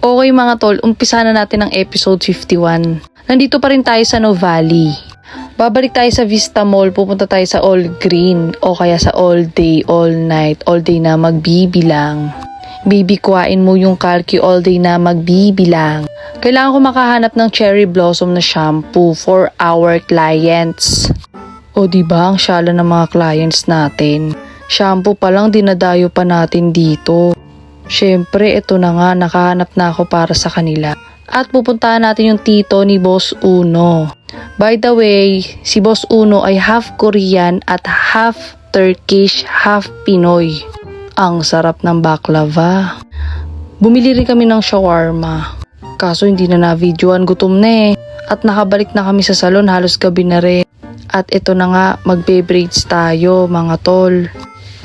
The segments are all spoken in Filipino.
Okay mga tol, umpisa na natin ang episode 51. Nandito pa rin tayo sa Novali. Babalik tayo sa Vista Mall, pupunta tayo sa All Green o kaya sa All Day, All Night, All Day na magbibilang. Bibikuhain mo yung Calci All Day na magbibilang. Kailangan ko makahanap ng cherry blossom na shampoo for our clients. O diba ang syala ng mga clients natin? Shampoo pa lang dinadayo pa natin dito. Syempre, ito na nga, nakahanap na ako para sa kanila. At pupuntahan natin yung tito ni Boss Uno. By the way, si Boss Uno ay half Korean at half Turkish, half Pinoy. Ang sarap ng baklava. Bumili rin kami ng shawarma. Kaso hindi na na-videoan, gutom na eh. At nakabalik na kami sa salon, halos gabi na rin. At ito na nga, magbe-braids tayo mga tol.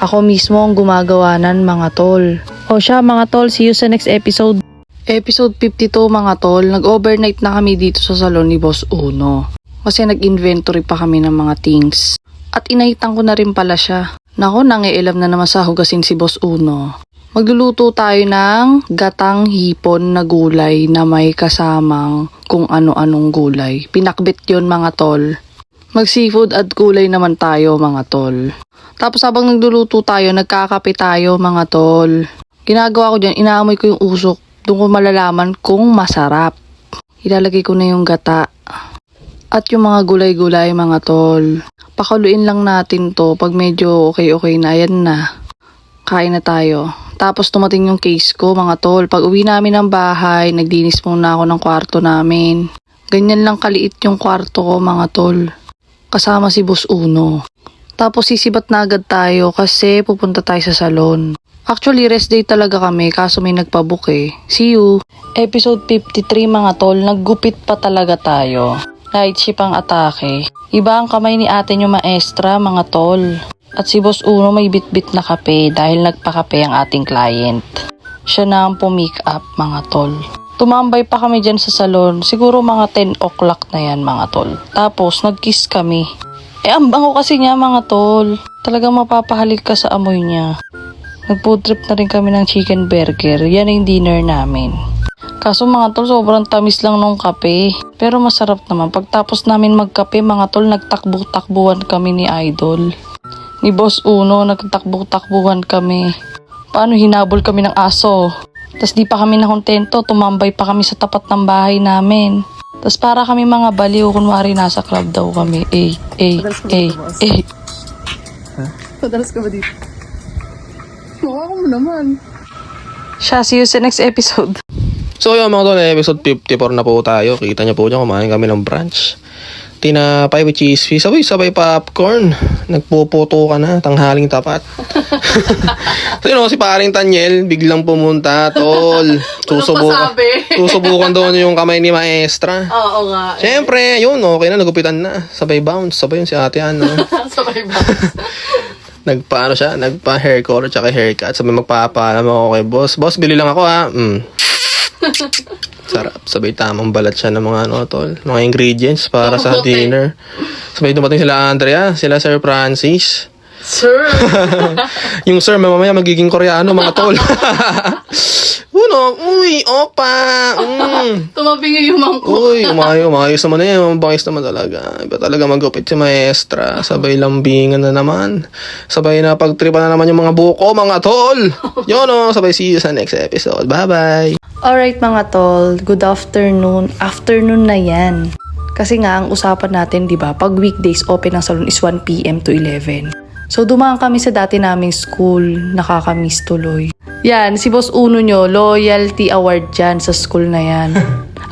Ako mismo ang gumagawa nan mga tol. O siya mga tol, see you sa next episode. Episode 52 mga tol, nag-overnight na kami dito sa salon ni Boss Uno. Kasi nag-inventory pa kami ng mga things. At inaitan ko na rin pala siya. Nako, nangialam na naman sa hugasin si Boss Uno. Magluluto tayo ng gatang hipon na gulay na may kasamang kung ano-anong gulay. Pinakbit yon mga tol. Mag-seafood at gulay naman tayo mga tol. Tapos habang nagluluto tayo, nagkakape tayo mga tol. Ginagawa ko dyan, inaamoy ko yung usok. Doon ko malalaman kung masarap. Ilalagay ko na yung gata. At yung mga gulay-gulay mga tol. Pakaluin lang natin to. Pag medyo okay na, yan na. Kain na tayo. Tapos tumating yung case ko mga tol. Pag uwi namin ng bahay, nagdinis muna ako ng kwarto namin. Ganyan lang kaliit yung kwarto ko mga tol. Kasama si Boss Uno. Tapos sisibat na agad tayo kasi pupunta tayo sa salon. Actually, rest day talaga kami kaso may nagpabook eh. See you! Episode 53 mga tol, naggupit pa talaga tayo. Night shift ang atake. Iba ang kamay ni ate yung maestra mga tol. At si Boss Uno may bit-bit na kape dahil nagpakape ang ating client. Siya na ang pumake up mga tol. Tumambay pa kami dyan sa salon. Siguro mga 10 o'clock na yan mga tol. Tapos nag-kiss kami. Ang bango kasi niya mga tol. Talagang mapapahalik ka sa amoy niya. Nag-food trip na rin kami ng chicken burger. Yan ang dinner namin. Kaso mga tol, sobrang tamis lang nung kape. Pero masarap naman. Pagtapos namin magkape mga tol, nagtakbo-takbuhan kami ni Idol. Ni Boss Uno, nagtakbo-takbuhan kami. Paano hinabol kami ng aso? Tapos di pa kami nakontento, tumambay pa kami sa tapat ng bahay namin. Tapos para kami mga baliw, kunwari nasa club daw kami. Padalas ka ba dito? Mukha ko mo naman. Siya, see you sa next episode. So yun mga tol, episode 54 na po tayo. Kita niyo po dyan, kumain kami ng brunch. Tinapay with cheese fizz. Sabay popcorn. Nagpuputo ka na, tanghaling tapat. So yun, si paring Tanyel, biglang pumunta, tol. Susubukan doon yung kamay ni maestra. Oo nga. Siyempre, yun, okay na, nagupitan na. Sabay bounce, sabay yun si ate Ana. Sabay bounce. Nagpa-hair color tsaka haircut. Sabi magpapaalam ako kay boss. Boss, bili lang ako ha. Sarap. Sabay tamang balat siya ng mga tol. Mga ingredients para sa dinner. Sabay dumating sila Andrea, sila Sir Francis. Sir! Yung sir, mamaya magiging Koreano mga tol. Opa! Tumabi nga yung mangkok. Uy, umayos naman eh. Bangis naman talaga. Iba talaga magupit si maestra. Sabay lambingan na naman. Sabay na pagtripan na naman yung mga buko, mga tol. Yun sabay see you sa next episode. Bye-bye! Alright mga tol, good afternoon. Afternoon na yan. Kasi nga ang usapan natin, di ba, pag weekdays open ang salon is 1 PM to 11. So dumaan kami sa dati naming school, nakakamiss tuloy. Yan, si Boss Uno nyo, loyalty award dyan sa school na yan.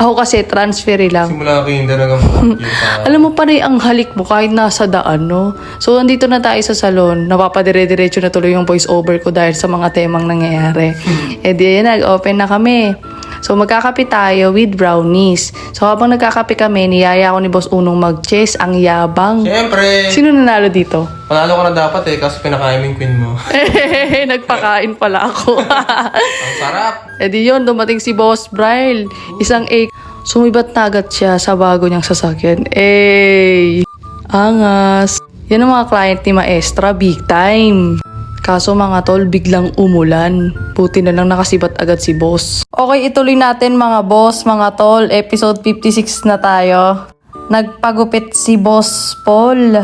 Ako kasi transfer lang. Simula kinder hanggang Alam mo pa rin ang halik mo kahit nasa daan, no? So andito na tayo sa salon, napapadire-diretso na tuloy yung voice over ko dahil sa mga temang nangyayari. Di yan, nag-open na kami. So magkakape tayo with brownies. So habang nagkakape kami, niyaya ko ni Boss Unong mag-chess, ang yabang. Siyempre! Sino nanalo dito? Panalo ka na dapat eh, kasi pinakain mo yung queen mo. Nagpakain pala ako. Ang sarap! Di yun, dumating si Boss Bryle. Isang egg. Sumibat na agad siya sa bago niyang sasakyan. Angas. Yan ang mga client ni Maestra, big time. Kaso mga tol, biglang umulan. Buti na lang nakasibat agad si boss. Okay, ituloy natin mga boss, mga tol. Episode 56 na tayo. Nagpagupit si Boss Paul.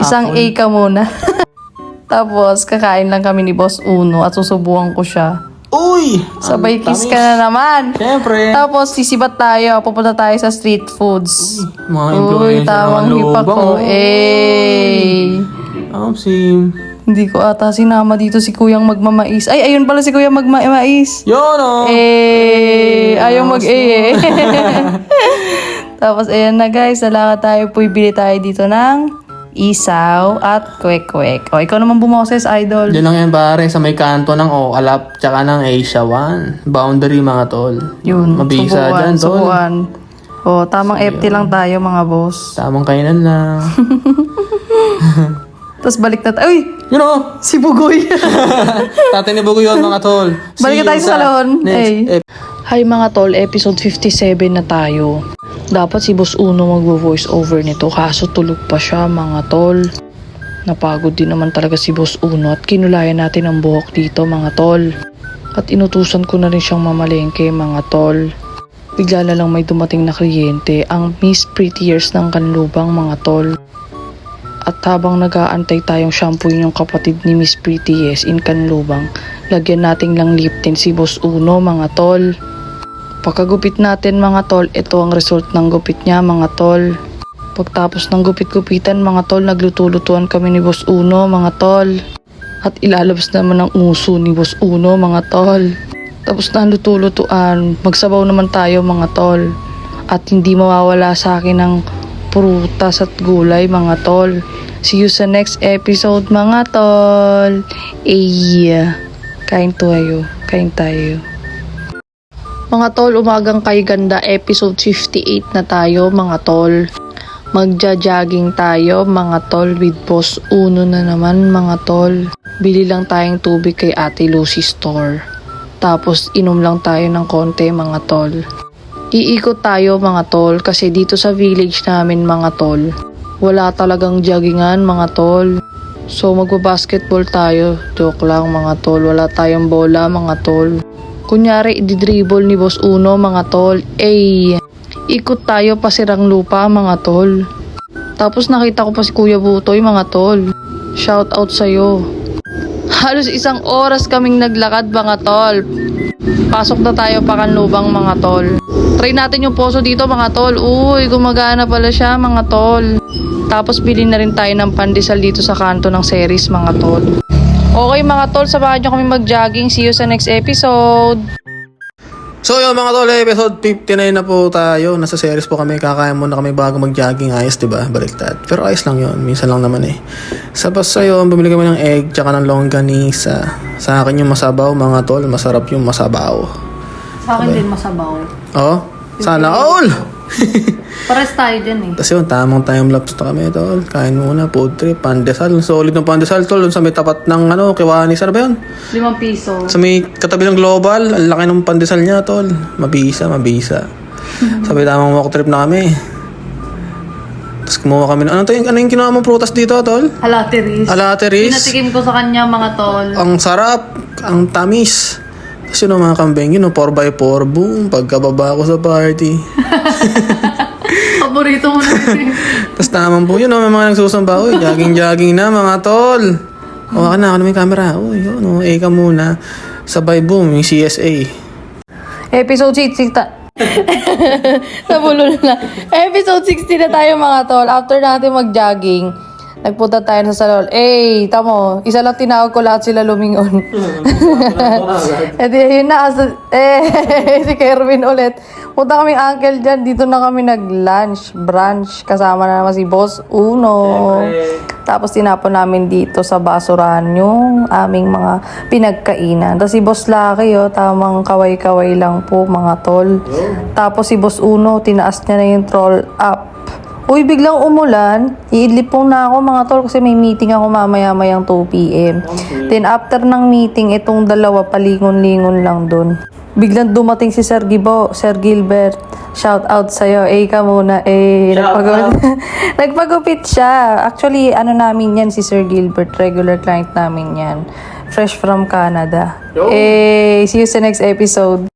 Isang A ka muna. Tapos, kakain lang kami ni Boss Uno at susubukan ko siya. Uy! Sabay kiss ka na naman. Siyempre. Tapos, sisibat tayo. Pupunta tayo sa street foods. Mga Uy, influencer tamang naman, hipa lubang, ko. oh. Eh. Sim. Hindi ko ata sinama dito si Kuyang magmamais. Ay, ayun pala si Kuyang magmamais. Yun o! Ayaw mag-eh. Tapos, ayan na guys. Nalakad tayo. Bili tayo dito ng isaw at kwek-kwek. O, ikaw naman bumoses, idol. Diyan lang yan pare, sa may kanto ng Alap tsaka ng Asia 1. Boundary mga tol. Yun. Mabisa subuan, dyan tol. subuan. O, tamang FT lang tayo mga boss. Tamang kainan lang. Tapos balik na tayo. Uy! Yun o! Si Bugoy! Tatinibo ko yun mga tol. Balik na tayo sa salon. Next Hi mga tol, episode 57 na tayo. Dapat si Boss Uno magvo-voice over nito kaso tulog pa siya mga tol. Napagod din naman talaga si Boss Uno at kinulayan natin ang buhok dito mga tol. At inutusan ko na rin siyang mamalengke mga tol. Bigla na lang may dumating na kliyente, ang Miss Prettiers ng Kanlubang mga tol. At habang nag-aantay tayong shampooin yung kapatid ni Miss Prettiest in Kanlubang, lagyan nating lang lip tint si Boss Uno mga tol. Pagkagupit natin mga tol, ito ang result ng gupit niya mga tol. Pagtapos ng gupit-gupitan mga tol, nagluto-lutuan kami ni Boss Uno mga tol. At ilalabas naman ang uso ni Boss Uno mga tol. Tapos na luto-lutuan, magsabaw naman tayo mga tol. At hindi mawawala sa akin ng prutas at gulay mga tol. See you sa next episode mga tol. Kain tayo. Kain tayo. Mga tol, umagang kay ganda, episode 58 na tayo mga tol. Magja-jogging tayo mga tol with Boss Uno na naman mga tol. Bili lang tayong tubig kay Ate Lucy Store. Tapos inom lang tayo ng konti mga tol. Iikot tayo mga tol kasi dito sa village namin mga tol, wala talagang joggingan mga tol. So magbabasketball tayo. Joke lang mga tol, wala tayong bola mga tol. Kunyari i-dribble ni Boss Uno mga tol. Ikot tayo pasirang lupa mga tol. Tapos nakita ko pa si Kuya Butoy mga tol. Shout out sa'yo. Halos 1 oras kaming naglakad mga tol. Pasok na tayo pa Kanlubang mga tol. Try natin yung poso dito mga tol. Uy, gumagana pala siya mga tol. Tapos bilhin na rin tayo ng pandesal dito sa kanto ng series mga tol. Okay mga tol, samahan nyo kami mag-jogging. See you sa next episode. So yun mga tol, episode 59 na po tayo. Nasa series po kami, kakain muna kami bago mag-jogging. Ayos diba? Baliktad. Pero ayos lang yun, minsan lang naman eh. Tapos yun, bumili kami ng egg tsaka ng longganisa. Sa akin yung masabaw mga tol, masarap yung masabaw. Sa akin din masabaw. Oh, sana all! Pares tayo dyan eh. Tapos yun, tamang time lapse na kami tol. Kain muna, food trip, pandesal. Solid ng pandesal tol, sa may tapat ng Kiwanis, ano ba yun? 5 piso. Sa may katabi ng Global, ang laki ng pandesal niya tol. Mabisa. Sabi tamang walk trip na kami. Tapos kumuha kami ano yung kinuha mong prutas dito tol? Alateris. Pinatikim ko sa kanya mga tol. Ang sarap, ang tamis. Tapos yun mga kambing, 4x4, boom, pagkababa ko sa party. Paborito mo na. Tapos naman po yun, may mga nagsusamba, uy, jogging na mga tol. O ka na, ako na may camera. Uy, yun, ka muna. Sabay boom, yung CSA. Episode 60 Nabulol na. Episode 60 na tayo mga tol. After natin mag-jogging, nagpunta tayo sa salon. Tamo, isa lang tinawag ko, lahat sila lumingon. Yun na, si Kerwin ulit. Punta kaming uncle dyan, dito na kami nag-lunch, brunch, kasama na naman si Boss Uno. Tapos tinapon namin dito sa basurahan yung aming mga pinagkainan. Tapos si Boss Lucky, tamang kaway-kaway lang po mga tol. Tapos si Boss Uno, tinaas niya na yung troll up. Uy, biglang umulan. Iidlip po na ako mga tol kasi may meeting ako mamaya-mayang 2 p.m. Then after ng meeting, itong dalawa palingon-lingon lang dun. Biglang dumating si Sir Gilbert. Shout out sa'yo. Ka muna. Nagpagupit siya. Actually, ano namin yan, si Sir Gilbert. Regular client namin yan. Fresh from Canada. See you sa next episode.